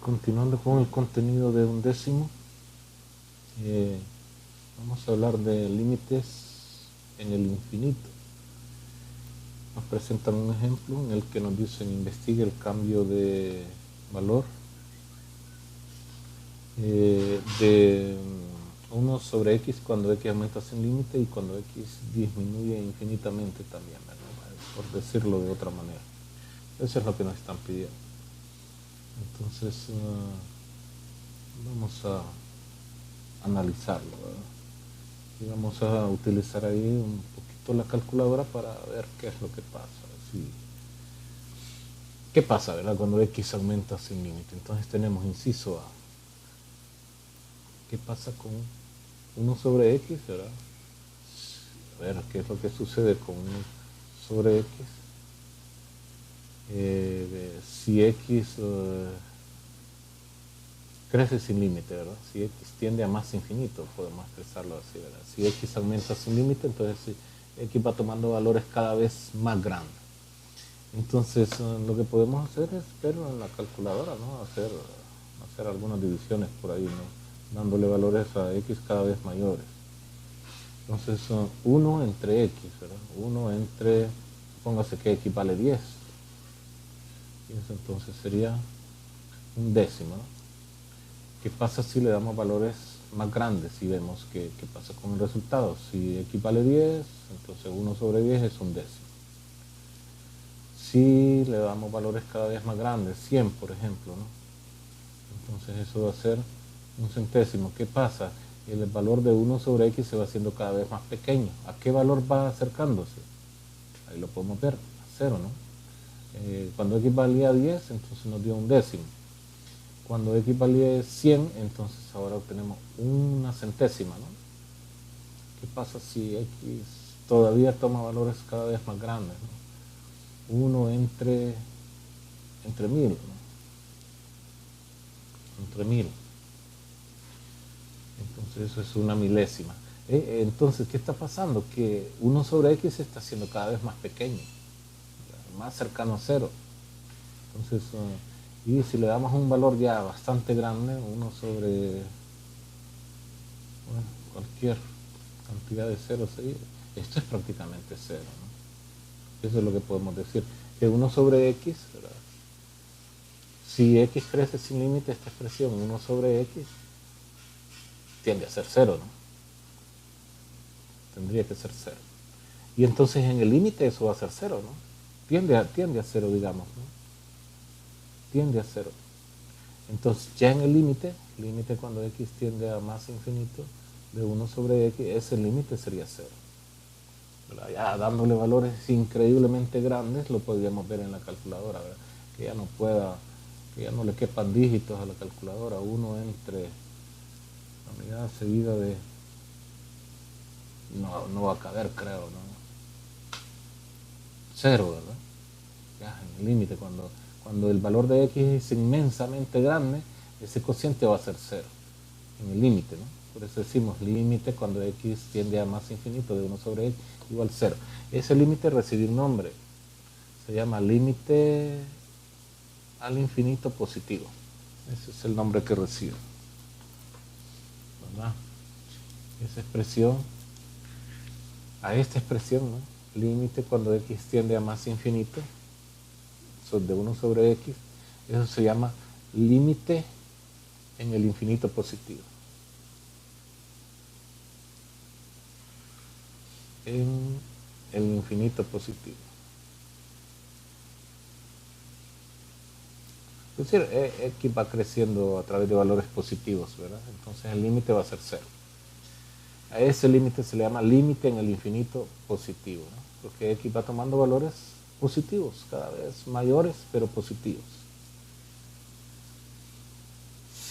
continuando con el contenido de un décimo, vamos a hablar de límites en el infinito. Nos presentan un ejemplo en el que nos dicen investigue el cambio de valor de 1 sobre x cuando x aumenta sin límite y cuando x disminuye infinitamente también, ¿verdad? Por decirlo de otra manera. Eso es lo que nos están pidiendo. Entonces vamos a analizarlo, ¿verdad? Y vamos a utilizar ahí un poquito la calculadora para ver qué es lo que pasa. ¿Qué pasa, verdad, cuando x aumenta sin límite? Entonces tenemos inciso A. ¿Qué pasa con 1 sobre x, verdad? A ver qué es lo que sucede con 1 sobre x. Si x crece sin límite, ¿verdad? Si x tiende a más infinito, podemos expresarlo así, ¿verdad? Si x aumenta sin límite, entonces x va tomando valores cada vez más grandes. Entonces lo que podemos hacer es verlo en la calculadora, ¿no? Hacer algunas divisiones por ahí, ¿no? Dándole valores a x cada vez mayores. Entonces 1 entre x, ¿verdad? 1 entre, supóngase que x vale 10. Y eso entonces sería un décimo, ¿no? ¿Qué pasa si le damos valores más grandes y vemos qué pasa con el resultado? Si x vale 10, entonces 1 sobre 10 es un décimo. Si le damos valores cada vez más grandes, 100 por ejemplo, ¿no? Entonces eso va a ser un centésimo. ¿Qué pasa? El valor de 1 sobre x se va haciendo cada vez más pequeño. ¿A qué valor va acercándose? Ahí lo podemos ver, a 0, ¿no? Cuando x valía 10, entonces nos dio un décimo. Cuando x valía 100, entonces ahora obtenemos una centésima, ¿no? ¿Qué pasa si x todavía toma valores cada vez más grandes, ¿no? 1 entre 1000, ¿no? Entre 1000. Entonces eso es una milésima. Entonces, ¿qué está pasando? Que 1 sobre x se está haciendo cada vez más pequeño, más cercano a 0. Entonces, y si le damos un valor ya bastante grande, 1 sobre, bueno, cualquier cantidad de ceros ahí, esto es prácticamente 0, ¿no? Eso es lo que podemos decir. Que 1 sobre x, ¿verdad? Si x crece sin límite, esta expresión 1 sobre x tiende a ser 0, ¿no? Tendría que ser 0. Y entonces en el límite eso va a ser 0, ¿no? Tiende a 0, digamos, ¿no? Tiende a 0. Entonces ya en el límite cuando x tiende a más infinito de 1 sobre x, ese límite sería 0. Ya dándole valores increíblemente grandes, lo podríamos ver en la calculadora, ¿verdad? Que ya no le quepan dígitos a la calculadora. 1 entre la unidad seguida de, no va a caber, creo, ¿no? 0, ¿verdad? Ya en el límite, cuando el valor de x es inmensamente grande, ese cociente va a ser 0 en el límite, ¿no? Por eso decimos límite cuando x tiende a más infinito de 1 sobre x igual 0. Ese límite recibe un nombre, se llama límite al infinito positivo. Ese es el nombre que recibe, ¿verdad? Esa expresión, a esta expresión, ¿no? Límite cuando x tiende a más infinito, de 1 sobre x, eso se llama límite en el infinito positivo. En el infinito positivo. Es decir, x va creciendo a través de valores positivos, ¿verdad? Entonces el límite va a ser 0. A ese límite se le llama límite en el infinito positivo, ¿no? Porque x va tomando valores positivos, cada vez mayores, pero positivos.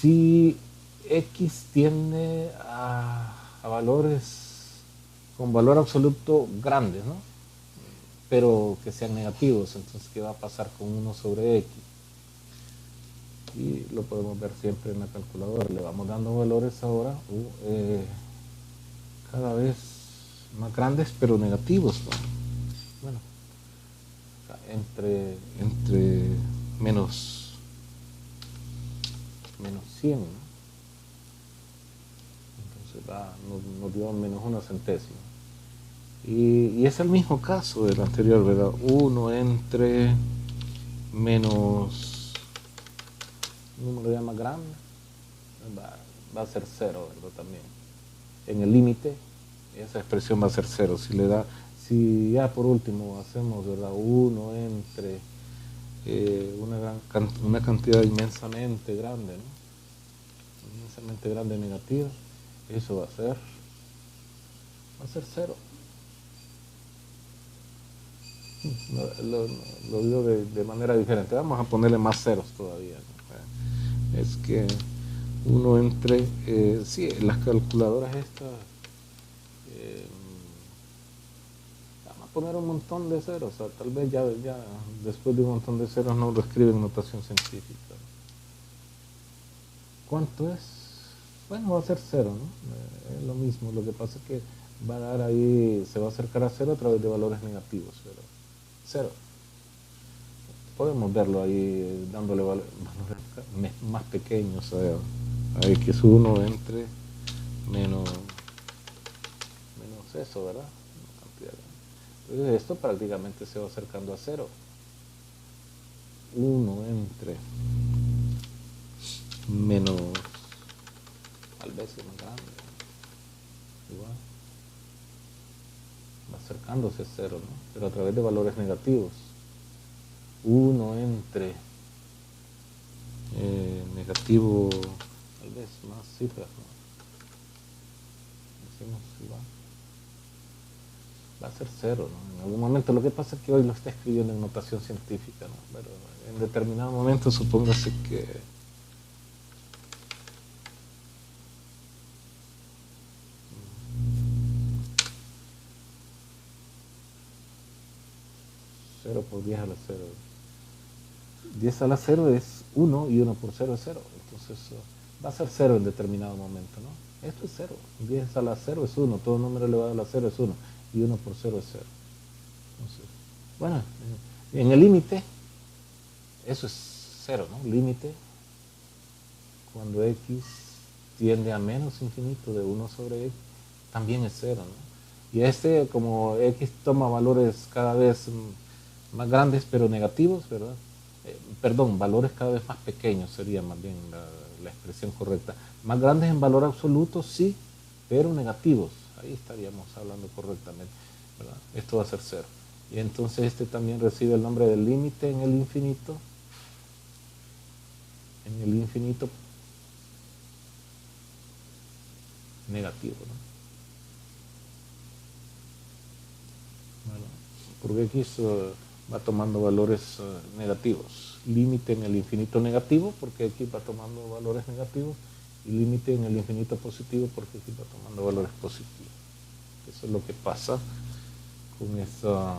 Si x tiende a valores con valor absoluto grandes, ¿no? Pero que sean negativos, entonces ¿qué va a pasar con 1 sobre x? Y lo podemos ver siempre en la calculadora. Le vamos dando valores ahora cada vez más grandes, pero negativos, ¿no? Bueno, entre menos menos 100, ¿no? Entonces nos dio menos 1 centésimo. Y es el mismo caso del anterior, ¿verdad? 1 entre menos un número ya más grande va a ser 0, ¿verdad? También. En el límite, esa expresión va a ser 0. Si ya por último hacemos, ¿verdad? 1 entre una cantidad inmensamente grande, ¿no? Inmensamente grande negativa, eso va a ser 0. Lo digo de manera diferente. Vamos a ponerle más ceros todavía, ¿no? Es que 1 entre, sí, las calculadoras estas, vamos a poner un montón de ceros, o sea, tal vez ya después de un montón de ceros no lo escriben en notación científica. ¿Cuánto es? Bueno, va a ser 0, ¿no? Es lo mismo, lo que pasa es que va a dar ahí, se va a acercar a 0 a través de valores negativos, pero 0. Podemos verlo ahí dándole valores más pequeños a x1 entre menos eso, ¿verdad? Entonces esto prácticamente se va acercando a 0. 1 entre menos, tal vez es más grande, igual, va acercándose a 0, ¿no? Pero a través de valores negativos. 1 entre negativo, tal vez más cifras, ¿no? Decimos igual. Va a ser 0, ¿no? En algún momento. Lo que pasa es que hoy lo está escribiendo en notación científica, ¿no? Pero en determinado momento supóngase que 0 por 10 a la 0. 10 a la 0 es 1 y 1 por 0 es 0. Entonces va a ser 0 en determinado momento, ¿no? Esto es 0. 10 a la 0 es 1. Todo número elevado a la 0 es 1. Y 1 por 0 es 0. Entonces, bueno, en el límite, eso es 0, ¿no? Límite, cuando x tiende a menos infinito de 1 sobre x, también es 0, ¿no? Y como x toma valores cada vez más grandes pero negativos, ¿verdad? Perdón, valores cada vez más pequeños sería más bien la expresión correcta. Más grandes en valor absoluto, sí, pero negativos. Ahí estaríamos hablando correctamente, ¿verdad? Esto va a ser 0. Y entonces este también recibe el nombre del límite en el infinito. En el infinito negativo, ¿no? Bueno, porque x va tomando valores negativos. Límite en el infinito negativo, porque x va tomando valores negativos, y límite en el infinito positivo, porque x va tomando valores positivos. Eso es lo que pasa con esa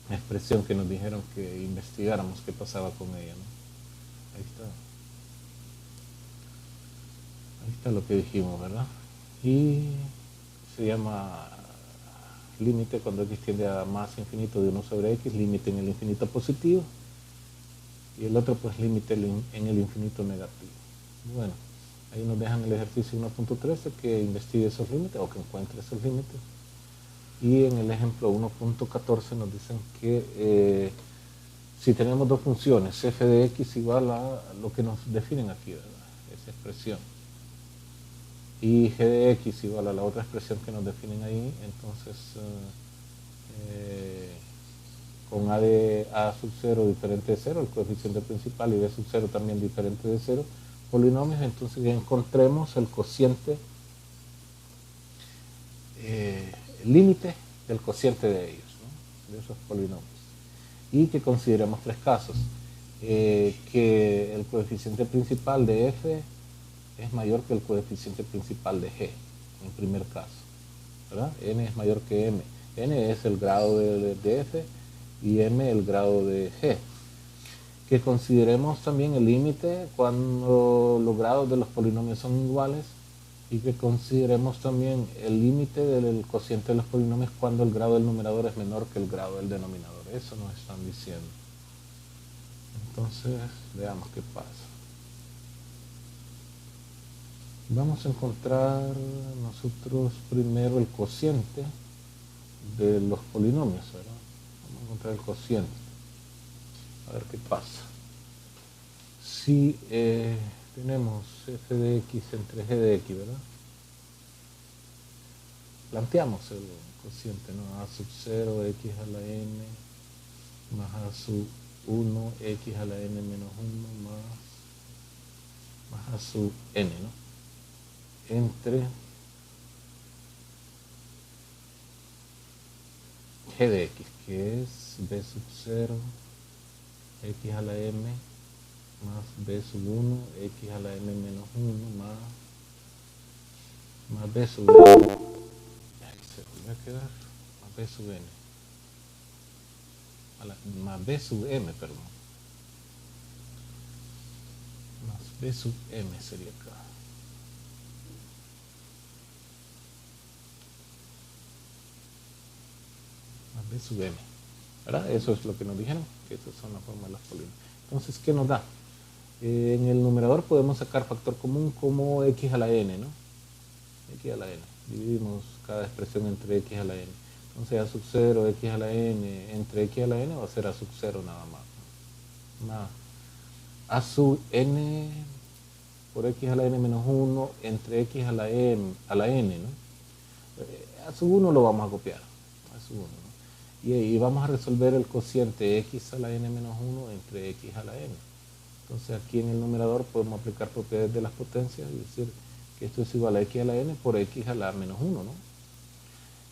expresión que nos dijeron que investigáramos qué pasaba con ella, ¿no? Ahí está. Ahí está lo que dijimos, ¿verdad? Y se llama límite cuando x tiende a más infinito de 1 sobre x, límite en el infinito positivo, y el otro pues límite en el infinito negativo. Bueno, ahí nos dejan el ejercicio 1.13 que investigue esos límites o que encuentre esos límites. Y en el ejemplo 1.14 nos dicen que si tenemos dos funciones, f de x igual a lo que nos definen aquí, ¿verdad? Esa expresión. Y g de x igual a la otra expresión que nos definen ahí, entonces con a sub 0 diferente de 0, el coeficiente principal, y b sub 0 también diferente de 0, polinomios, entonces ya encontremos el cociente, el límite del cociente de ellos, ¿no? De esos polinomios. Y que consideremos tres casos. Que el coeficiente principal de f es mayor que el coeficiente principal de g, en primer caso, ¿verdad? N es mayor que m. N es el grado de f y m el grado de g. Que consideremos también el límite cuando los grados de los polinomios son iguales, y que consideremos también el límite del cociente de los polinomios cuando el grado del numerador es menor que el grado del denominador. Eso nos están diciendo. Entonces, veamos qué pasa. Vamos a encontrar nosotros primero el cociente de los polinomios, ¿verdad? Vamos a encontrar el cociente. A ver qué pasa. Si tenemos f de x entre g de x, ¿verdad? Planteamos el cociente, ¿no? A sub 0, x a la n, más a sub 1, x a la n menos 1, más a sub n, ¿no? Entre g de x, que es b sub 0, x a la m, más b sub 1, x a la n menos 1, más b sub n. Ahí se volvió a quedar, más b sub n. Más b sub m, perdón. Más b sub m sería acá. Más b sub m. ¿Verdad? Eso es lo que nos dijeron, que estas son las formas de las polinomios. Entonces, ¿qué nos da? En el numerador podemos sacar factor común como x a la n, ¿no? X a la n. Dividimos cada expresión entre x a la n. Entonces, a sub 0, x a la n, entre x a la n va a ser a sub 0 nada más. Más a sub n por x a la n menos 1 entre x a la n, ¿no? A sub 1 lo vamos a copiar. A sub 1, ¿no? Y vamos a resolver el cociente x a la n menos 1 entre x a la n. Entonces aquí en el numerador podemos aplicar propiedades de las potencias y decir que esto es igual a x a la n por x a la menos 1, ¿no?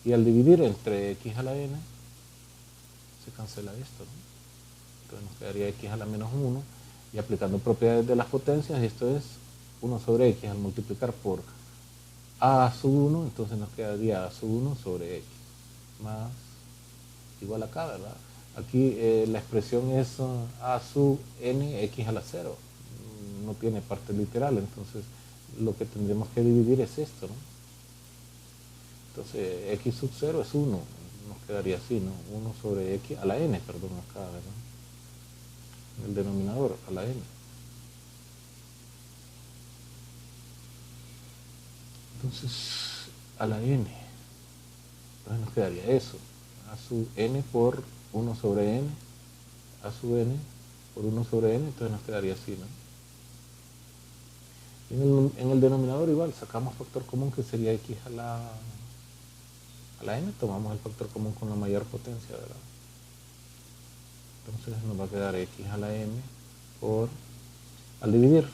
Y al dividir entre x a la n, se cancela esto, ¿no? Entonces nos quedaría x a la menos 1, y aplicando propiedades de las potencias, esto es 1 sobre x al multiplicar por a sub 1, entonces nos quedaría a sub 1 sobre x, más igual acá, ¿verdad? Aquí la expresión es a sub n x a la 0, no tiene parte literal, entonces lo que tendremos que dividir es esto, ¿no? Entonces x sub 0 es 1, nos quedaría así, ¿no? 1 sobre x a la n, perdón, acá, ¿verdad? En el denominador, a la n. Entonces, a la n, entonces nos quedaría eso, a sub n por 1 sobre n, a sub n por 1 sobre n, entonces nos quedaría así, ¿no? En el denominador igual, sacamos factor común que sería x a la n, tomamos el factor común con la mayor potencia, ¿verdad? Entonces nos va a quedar x a la m por, al dividir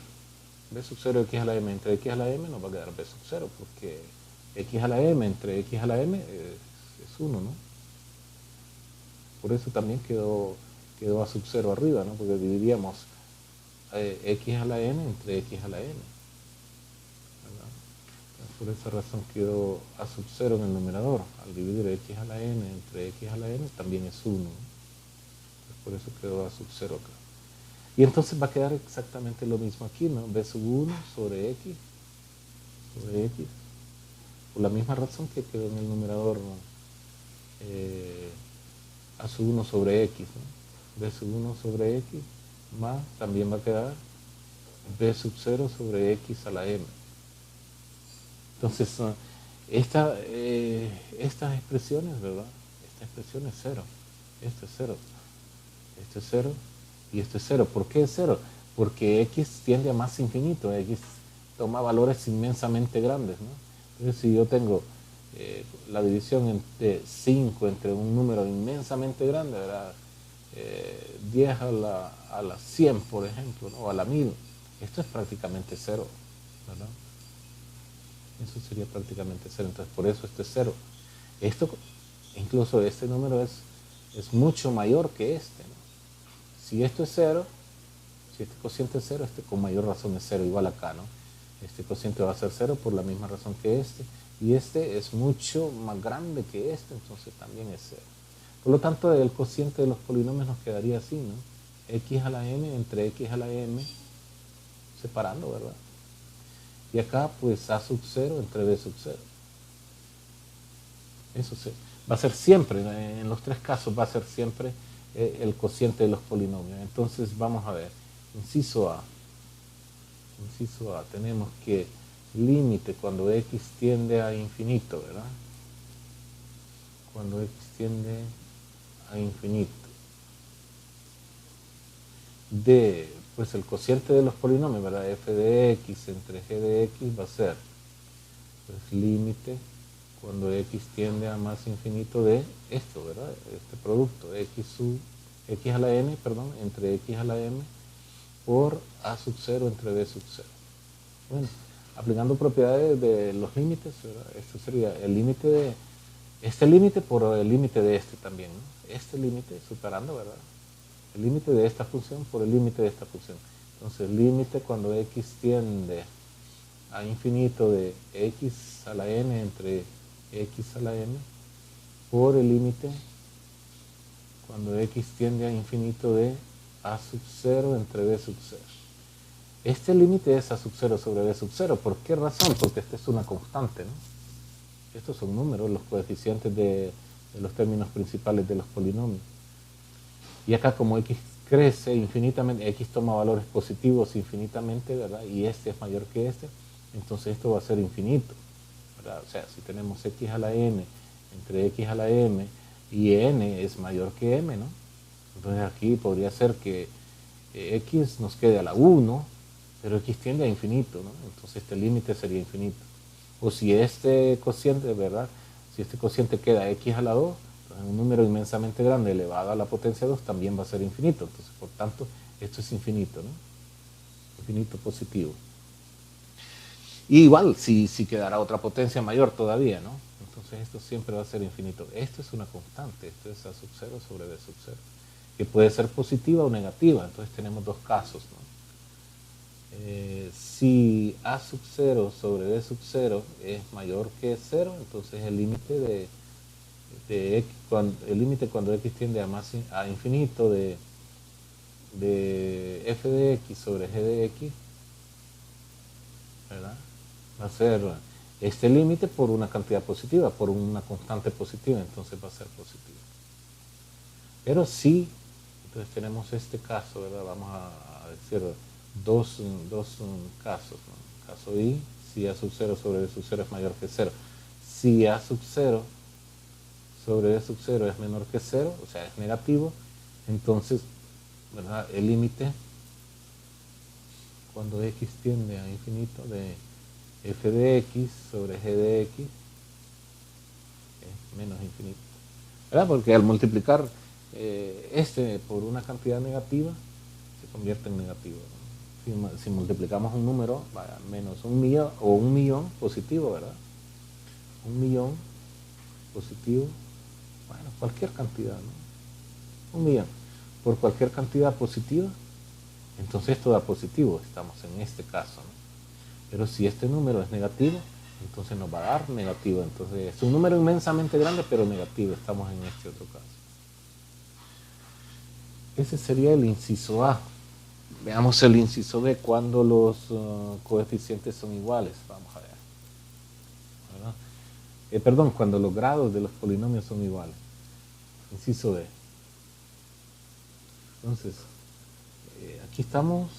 b sub 0 x a la m entre x a la m, nos va a quedar b sub 0, porque x a la m entre x a la m es 1, ¿no? Por eso también quedó a sub 0 arriba, ¿no? Porque dividíamos x a la n entre x a la n, ¿verdad? Por esa razón quedó a sub 0 en el numerador. Al dividir x a la n entre x a la n también es 1, ¿no? Por eso quedó a sub 0 acá. Y entonces va a quedar exactamente lo mismo aquí, ¿no? B sub 1 sobre x, por la misma razón que quedó en el numerador, ¿no? A sub 1 sobre x, ¿no? B sub 1 sobre x, más también va a quedar B sub 0 sobre x a la m. Entonces, estas expresiones, ¿verdad? Esta expresión es 0, esto es 0, esto es 0 y esto es 0. ¿Por qué es 0? Porque x tiende a más infinito, x toma valores inmensamente grandes, ¿no? Entonces, si yo tengo la división entre 5 entre un número inmensamente grande, ¿verdad? 10 a la 100, por ejemplo, ¿no? O a la 1000, esto es prácticamente 0, ¿verdad? Eso sería prácticamente 0, entonces por eso esto es 0. Esto, incluso este número es mucho mayor que este, ¿no? Si esto es 0, si este cociente es 0, este con mayor razón es 0, igual acá, ¿no? Este cociente va a ser 0 por la misma razón que este, y este es mucho más grande que este, entonces también es 0. Por lo tanto, el cociente de los polinomios nos quedaría así, ¿no? X a la n entre x a la m, separando, ¿verdad? Y acá, pues, a sub 0 entre b sub 0. Eso va a ser siempre, en los tres casos va a ser siempre el cociente de los polinomios. Entonces, vamos a ver. Inciso A, tenemos que límite cuando x tiende a infinito, ¿verdad? Cuando x tiende a infinito. De, pues el cociente de los polinomios, ¿verdad? F de x entre g de x va a ser, pues, límite cuando x tiende a más infinito de esto, ¿verdad? Este producto, x a la n, perdón, entre x a la m por a sub 0 entre b sub 0. Bueno, aplicando propiedades de los límites, ¿verdad? Esto sería el límite de este límite por el límite de este también, ¿no? Este límite superando, ¿verdad? El límite de esta función por el límite de esta función. Entonces, límite cuando x tiende a infinito de x a la n entre x a la m por el límite cuando x tiende a infinito de a sub 0 entre b sub 0. Este límite es a sub 0 sobre b sub 0. ¿Por qué razón? Porque esta es una constante, ¿no? Estos son números, los coeficientes de los términos principales de los polinomios. Y acá como x crece infinitamente, x toma valores positivos infinitamente, ¿verdad? Y este es mayor que este, entonces esto va a ser infinito, ¿verdad? O sea, si tenemos x a la n entre x a la m y n es mayor que m, ¿no? Entonces aquí podría ser que x nos quede a la 1, pero x tiende a infinito, ¿no? Entonces este límite sería infinito. O si este cociente, ¿verdad? Si este cociente queda x a la 2, entonces un número inmensamente grande elevado a la potencia 2 también va a ser infinito. Entonces, por tanto, esto es infinito, ¿no? Infinito positivo. Y igual, si quedara otra potencia mayor todavía, ¿no? Entonces esto siempre va a ser infinito. Esto es una constante, esto es a sub 0 sobre b sub 0, que puede ser positiva o negativa. Entonces tenemos dos casos, ¿no? Si a sub 0 sobre b sub 0 es mayor que 0, entonces el límite de x, el límite cuando x tiende a infinito de f de x sobre g de x, ¿verdad? Va a ser este límite por una cantidad positiva, por una constante positiva, entonces va a ser positivo. Pero si, entonces tenemos este caso, ¿verdad? Vamos a decir dos casos, ¿no? Caso I, si a sub 0 sobre b sub 0 es mayor que 0. Si a sub 0 sobre b sub 0 es menor que 0, o sea, es negativo, entonces, ¿verdad? El límite cuando x tiende a infinito de f de x sobre g de x es menos infinito, ¿verdad? Porque al multiplicar este por una cantidad negativa se convierte en negativo, ¿no? Si multiplicamos un número, vaya, menos 1.000.000 o 1.000.000 positivo, ¿verdad? 1.000.000 positivo, bueno, cualquier cantidad, ¿no? 1.000.000 por cualquier cantidad positiva, entonces esto da positivo, estamos en este caso, ¿no? Pero si este número es negativo, entonces nos va a dar negativo. Entonces es un número inmensamente grande, pero negativo. Estamos en este otro caso. Ese sería el inciso A. Veamos el inciso B cuando los coeficientes son iguales. Vamos a ver. Perdón, cuando los grados de los polinomios son iguales. Inciso B. Entonces, aquí estamos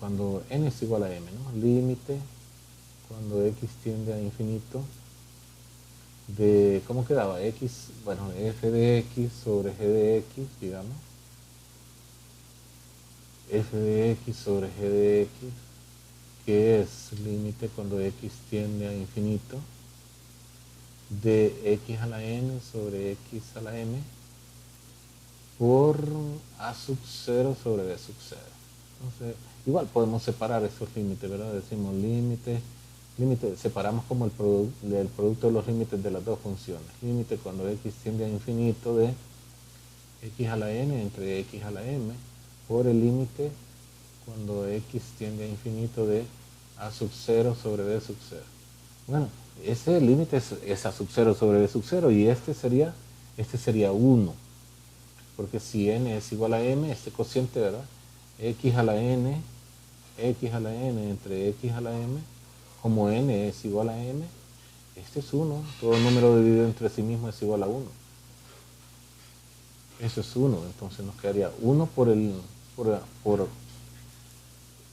cuando n es igual a m, ¿no? Límite cuando x tiende a infinito de, ¿cómo quedaba? X, bueno, f de x sobre g de x, digamos. F de x sobre g de x, que es límite cuando x tiende a infinito de x a la n sobre x a la m por a sub 0 sobre b sub 0. Entonces, igual podemos separar esos límites, ¿verdad? Decimos límite, separamos como el producto de los límites de las dos funciones. Límite cuando x tiende a infinito de x a la n entre x a la m por el límite cuando x tiende a infinito de a sub 0 sobre b sub 0. Bueno, ese límite es a sub 0 sobre b sub 0 y este sería 1. Porque si n es igual a m, este cociente, ¿verdad? X a la n entre x a la m, como n es igual a m, este es 1. Todo número dividido entre sí mismo es igual a 1. Eso es 1, entonces nos quedaría 1 por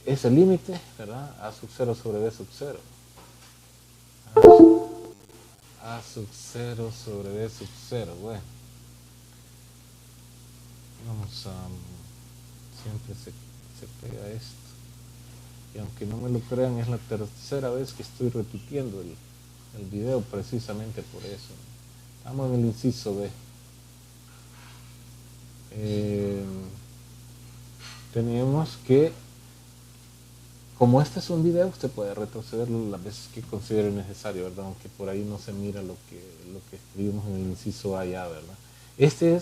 es el límite, ¿verdad? A sub 0 sobre b sub 0. A sub 0 sobre b sub 0. Bueno, vamos a... siempre se pega esto. Y aunque no me lo crean, es la tercera vez que estoy repitiendo el video precisamente por eso. Estamos en el inciso B. Tenemos que, como este es un video, usted puede retrocederlo las veces que considere necesario, ¿verdad? Aunque por ahí no se mira lo que escribimos en el inciso A ya, ¿verdad? Este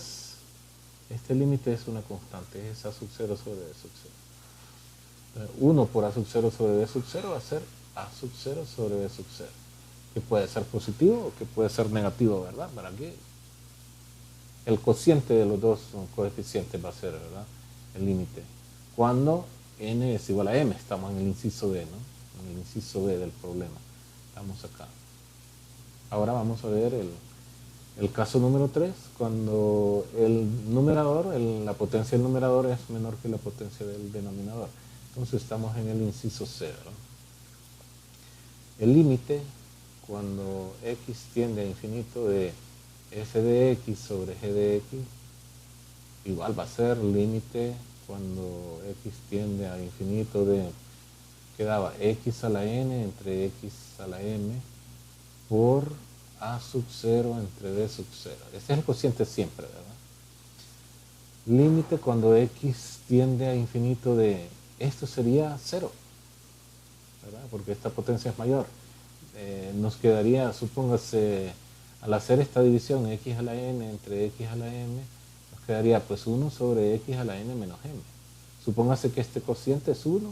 límite es una constante, es A sub 0 sobre B sub 0. 1 por A sub 0 sobre B sub 0 va a ser A sub 0 sobre B sub 0, que puede ser positivo o que puede ser negativo, ¿verdad? Para que el cociente de los dos coeficientes va a ser, ¿verdad?, el límite. Cuando n es igual a m, estamos en el inciso B, ¿no? En el inciso B del problema. Estamos acá. Ahora vamos a ver el caso número 3, cuando el numerador, la potencia del numerador es menor que la potencia del denominador. Entonces estamos en el inciso C, ¿verdad? El límite, cuando x tiende a infinito, de f de x sobre g de x, igual va a ser límite cuando x tiende a infinito de, quedaba x a la n entre x a la m por a sub 0 entre b sub 0. Este es el cociente siempre, ¿verdad? Límite cuando x tiende a infinito de, esto sería 0, ¿verdad? Porque esta potencia es mayor. Nos quedaría, supóngase, al hacer esta división x a la n entre x a la m, nos quedaría pues 1 sobre x a la n menos m. Supóngase que este cociente es 1,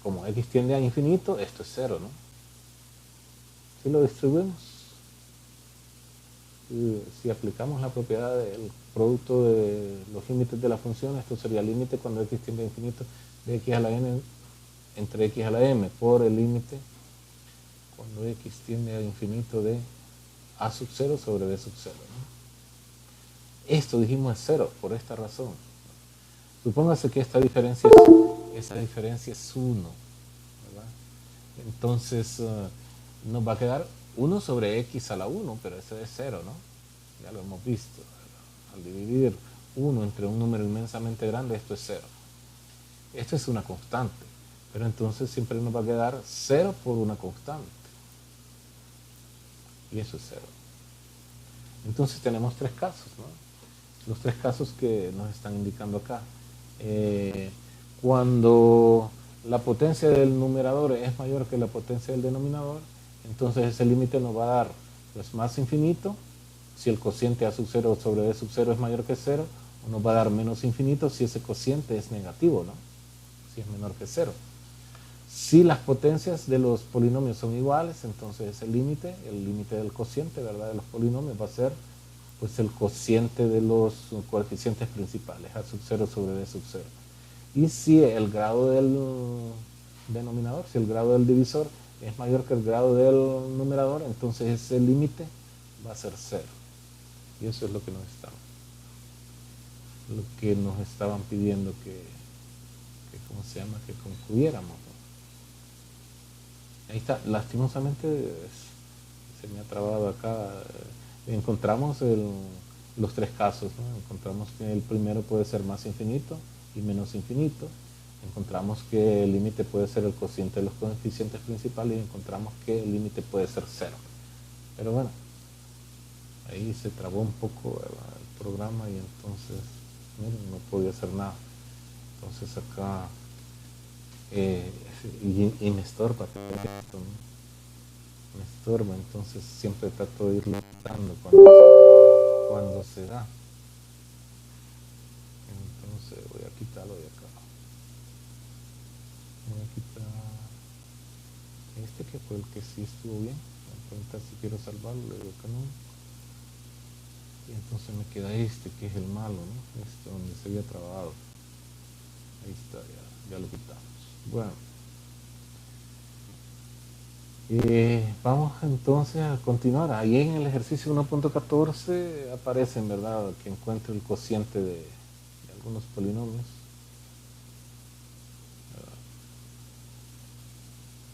como x tiende a infinito, esto es 0, ¿no? Si lo distribuimos, si aplicamos la propiedad del producto de los límites de la función, esto sería límite cuando x tiende a infinito de x a la n entre x a la m por el límite cuando x tiende a infinito de a sub 0 sobre b sub 0, ¿no? Esto dijimos es 0 por esta razón. Supóngase que esta diferencia es 1, ¿verdad? Entonces nos va a quedar 1 sobre x a la 1, pero ese es 0, ¿no? Ya lo hemos visto, ¿verdad? Al dividir 1 entre un número inmensamente grande, esto es 0. Esto es una constante, pero entonces siempre nos va a quedar 0 por una constante. Y eso es 0. Entonces tenemos tres casos, ¿no? Los tres casos que nos están indicando acá. Cuando la potencia del numerador es mayor que la potencia del denominador, entonces ese límite nos va a dar pues más infinito si el cociente a sub 0 sobre b sub 0 es mayor que 0, o nos va a dar menos infinito si ese cociente es negativo, ¿no? Si es menor que 0. Si las potencias de los polinomios son iguales, entonces el límite del cociente, ¿verdad?, de los polinomios va a ser pues el cociente de los coeficientes principales, a sub 0 sobre b sub 0. Y si el grado del denominador, si el grado del divisor es mayor que el grado del numerador, entonces ese límite va a ser 0. Y eso es lo que nos estaban pidiendo que ¿cómo se llama?, que concluyéramos, ¿no? Ahí está, lastimosamente se me ha trabado acá. Encontramos los tres casos, ¿no? Encontramos que el primero puede ser más infinito y menos infinito. Encontramos que el límite puede ser el cociente de los coeficientes principales y encontramos que el límite puede ser 0. Pero bueno, ahí se trabó un poco el programa y entonces miren, no podía hacer nada. Entonces acá y me estorba esto, ¿no? Me estorba, entonces siempre trato de irlo quitando cuando se da. Entonces voy a quitarlo de acá. Voy a quitar este que fue el que sí estuvo bien. Voy a preguntar si quiero salvarlo, le digo que no. Y entonces me queda este que es el malo, ¿no? Este donde se había trabado. Ahí está, ya lo quitamos. Bueno. Vamos entonces a continuar. Ahí en el ejercicio 1.14 aparece, en verdad, que encuentre el cociente de algunos polinomios.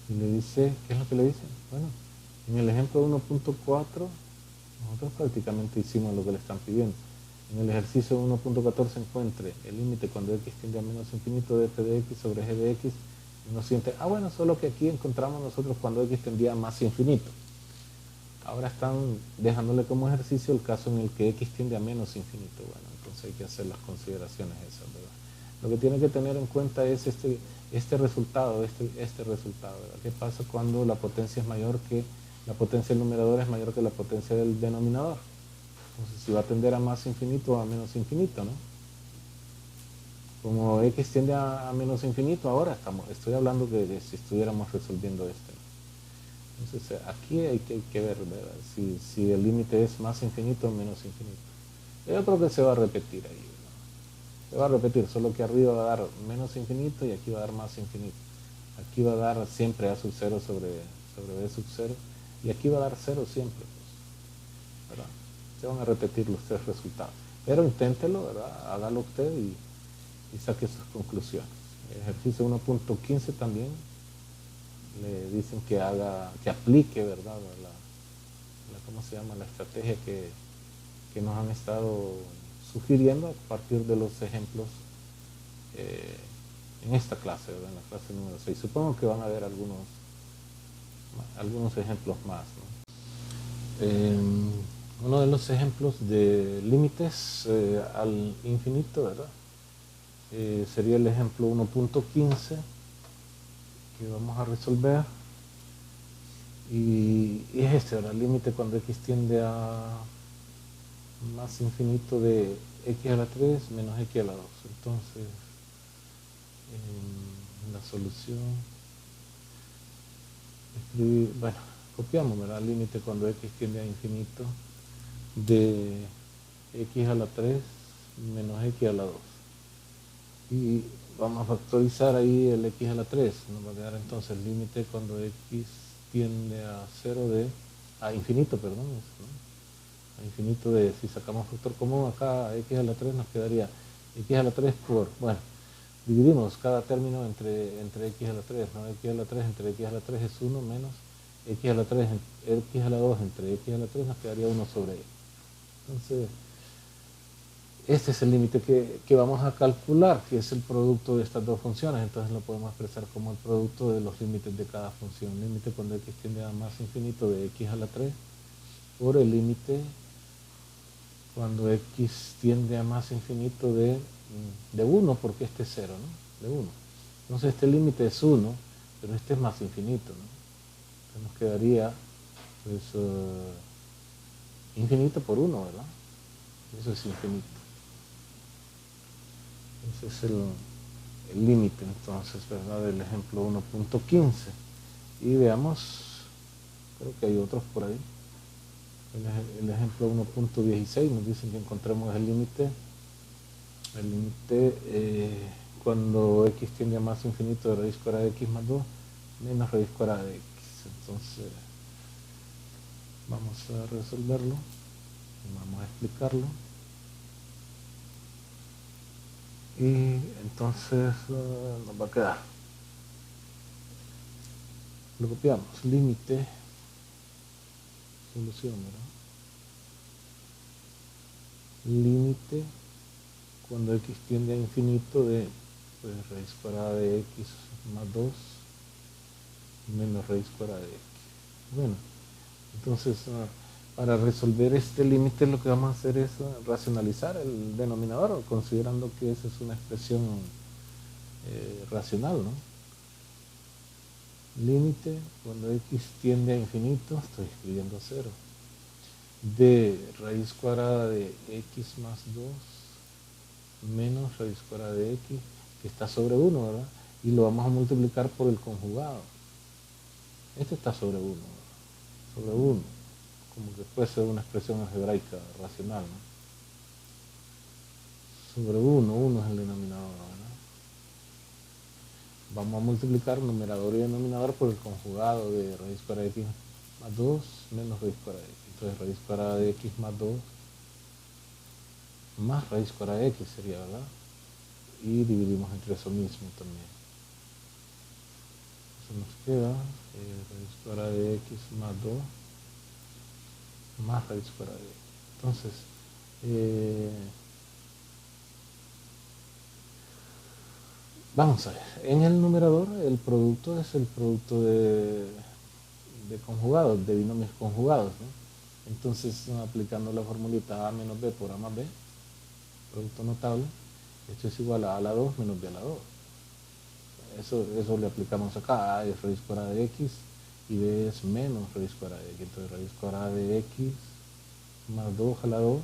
Y le dice, ¿qué es lo que le dice? Bueno, en el ejemplo 1.4, nosotros prácticamente hicimos lo que le están pidiendo. En el ejercicio 1.14 encuentre el límite cuando x tiende a menos infinito de f de x sobre g de x. Y uno siente, bueno, solo que aquí encontramos nosotros cuando x tendía a más infinito. Ahora están dejándole como ejercicio el caso en el que x tiende a menos infinito. Bueno, entonces hay que hacer las consideraciones esas, ¿verdad? Lo que tiene que tener en cuenta es este resultado, este resultado, ¿verdad? ¿Qué pasa cuando la potencia es mayor que la potencia del numerador es mayor que la potencia del denominador? Entonces, si va a tender a más infinito o a menos infinito, ¿no? Como x tiende a menos infinito, ahora estoy hablando de si estuviéramos resolviendo esto. Entonces, aquí hay que ver, ¿verdad? Si el límite es más infinito o menos infinito. Yo creo que se va a repetir ahí, ¿no? Se va a repetir, solo que arriba va a dar menos infinito y aquí va a dar más infinito. Aquí va a dar siempre a sub 0 sobre b sub 0 y aquí va a dar 0 siempre, pues, ¿verdad? Se van a repetir los tres resultados. Pero inténtelo, ¿verdad? Hágalo usted y saque sus conclusiones. El ejercicio 1.15 también le dicen que aplique, ¿verdad? ¿Cómo se llama? La estrategia que nos han estado sugiriendo a partir de los ejemplos en esta clase, ¿verdad? En la clase número 6. Supongo que van a haber algunos ejemplos más, ¿no? Uno de los ejemplos de límites al infinito, ¿verdad? Sería el ejemplo 1.15 que vamos a resolver. Y es este, ¿verdad? El límite cuando x tiende a más infinito de x a la 3 menos x a la 2. Entonces, en la solución, bueno, copiamos, ¿verdad? El límite cuando x tiende a infinito de x a la 3 menos x a la 2. Y vamos a factorizar ahí el x a la 3. Nos va a quedar entonces el límite cuando x tiende a 0 a infinito, perdón, ¿no? A infinito de, si sacamos factor común acá, x a la 3 nos quedaría x a la 3 por, bueno, dividimos cada término entre x a la 3, ¿no? X a la 3 entre x a la 3 es 1 menos x a la 3, x a la 2 entre x a la 3 nos quedaría 1 sobre y. Entonces, este es el límite que vamos a calcular, que es el producto de estas dos funciones. Entonces lo podemos expresar como el producto de los límites de cada función. Límite cuando x tiende a más infinito de x a la 3 por el límite cuando x tiende a más infinito de 1, porque este es 0, ¿no? De 1. Entonces este límite es 1, pero este es más infinito, ¿no? Entonces nos quedaría, pues, infinito por 1, ¿verdad? Eso es infinito. Ese es el límite, entonces, ¿verdad? Del ejemplo 1.15. Y veamos, creo que hay otros por ahí. El ejemplo 1.16 nos dicen que encontremos el límite cuando x tiende a más infinito de raíz cuadrada de x más 2 menos raíz cuadrada de x. Entonces vamos a resolverlo, vamos a explicarlo. Y entonces nos va a quedar, lo copiamos, límite, solución, ¿verdad? Límite cuando x tiende a infinito de, pues, raíz cuadrada de x más 2 menos raíz cuadrada de x. Bueno, entonces para resolver este límite lo que vamos a hacer es racionalizar el denominador, considerando que esa es una expresión racional, ¿no? Límite cuando x tiende a infinito, estoy escribiendo 0, de raíz cuadrada de x más 2 menos raíz cuadrada de x, que está sobre 1, ¿verdad? Y lo vamos a multiplicar por el conjugado. Este está sobre 1, ¿verdad? Sobre 1, como que puede ser una expresión algebraica racional, ¿no? Sobre 1 es el denominador, ¿verdad? Vamos a multiplicar numerador y denominador por el conjugado de raíz cuadrada de x más 2 menos raíz cuadrada de x. Entonces raíz cuadrada de x más 2 más raíz cuadrada de x sería, ¿verdad? Y dividimos entre eso mismo también. nos queda raíz cuadrada de x más 2 más raíz cuadrada de x. Entonces, vamos a ver, en el numerador el producto es el producto de conjugados, de binomios conjugados, ¿no? Entonces, aplicando la formulita a menos b por a más b, producto notable, esto es igual a la 2 menos b a la 2. Eso le aplicamos acá. A es raíz cuadrada de x y b es menos raíz cuadrada de x. Entonces raíz cuadrada de x más 2 a la 2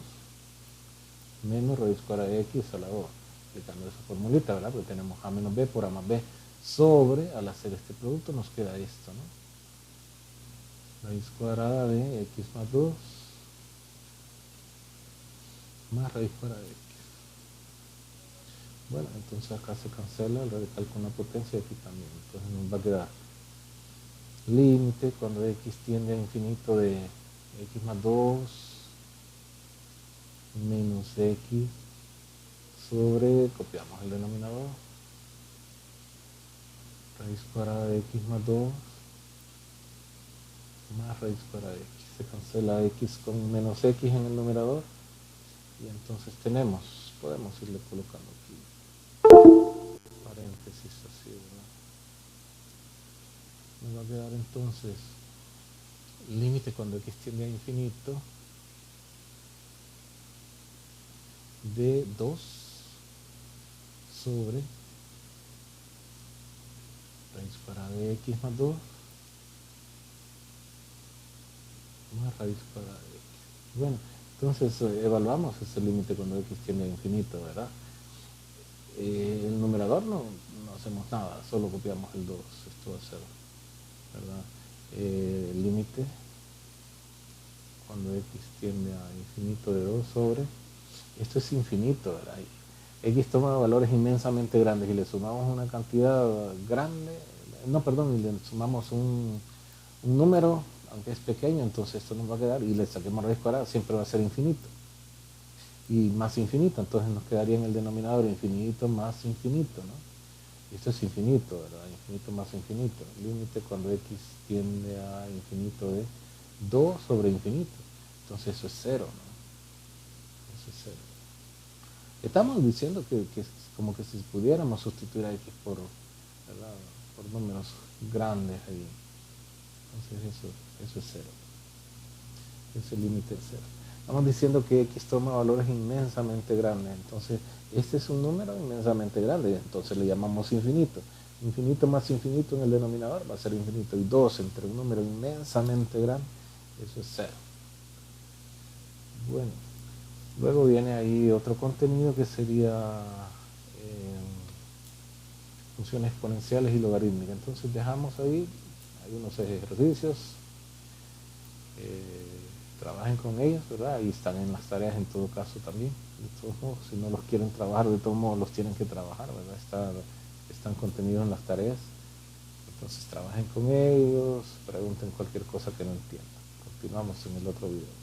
menos raíz cuadrada de x a la 2. Aplicando esa formulita, ¿verdad? Porque tenemos a menos b por a más b sobre, al hacer este producto nos queda esto, ¿no? Raíz cuadrada de x más 2 más raíz cuadrada de x. Bueno, entonces acá se cancela el radical con la potencia y aquí también. Entonces nos va a quedar límite cuando x tiende a infinito de x más 2 menos x sobre, copiamos el denominador, raíz cuadrada de x más 2 más raíz cuadrada de x. Se cancela x con menos x en el numerador y entonces podemos irle colocando aquí paréntesis así, ¿verdad? Nos va a quedar entonces límite cuando x tiende a infinito de 2 sobre raíz cuadrada de x más 2 más raíz cuadrada de x. Bueno, entonces evaluamos ese límite cuando x tiende a infinito, ¿verdad? El numerador no hacemos nada, solo copiamos el 2, esto va a ser, ¿verdad? El límite cuando x tiende a infinito de 2 sobre, esto es infinito, ¿verdad? X toma valores inmensamente grandes y le sumamos una cantidad grande, y le sumamos un número, aunque es pequeño, entonces esto nos va a quedar, y le saquemos raíz cuadrada, siempre va a ser infinito. Y más infinito, entonces nos quedaría en el denominador infinito más infinito, ¿no? Y esto es infinito, ¿verdad? Infinito más infinito. Límite cuando x tiende a infinito de 2 sobre infinito. Entonces eso es 0, ¿no? Eso es 0. Estamos diciendo que es como que si pudiéramos sustituir a x por, ¿verdad? Por números grandes ahí. Entonces eso es 0. Ese límite es 0. Estamos diciendo que x toma valores inmensamente grandes. Entonces, este es un número inmensamente grande. Entonces le llamamos infinito. Infinito más infinito en el denominador va a ser infinito. Y 2 entre un número inmensamente grande, eso es 0. Bueno, luego viene ahí otro contenido que sería funciones exponenciales y logarítmicas. Entonces dejamos ahí, hay unos ejercicios. Trabajen con ellos, ¿verdad? Y están en las tareas en todo caso también. De todos modos, si no los quieren trabajar, de todos modos los tienen que trabajar, ¿verdad? Están contenidos en las tareas. Entonces trabajen con ellos, pregunten cualquier cosa que no entiendan. Continuamos en el otro video.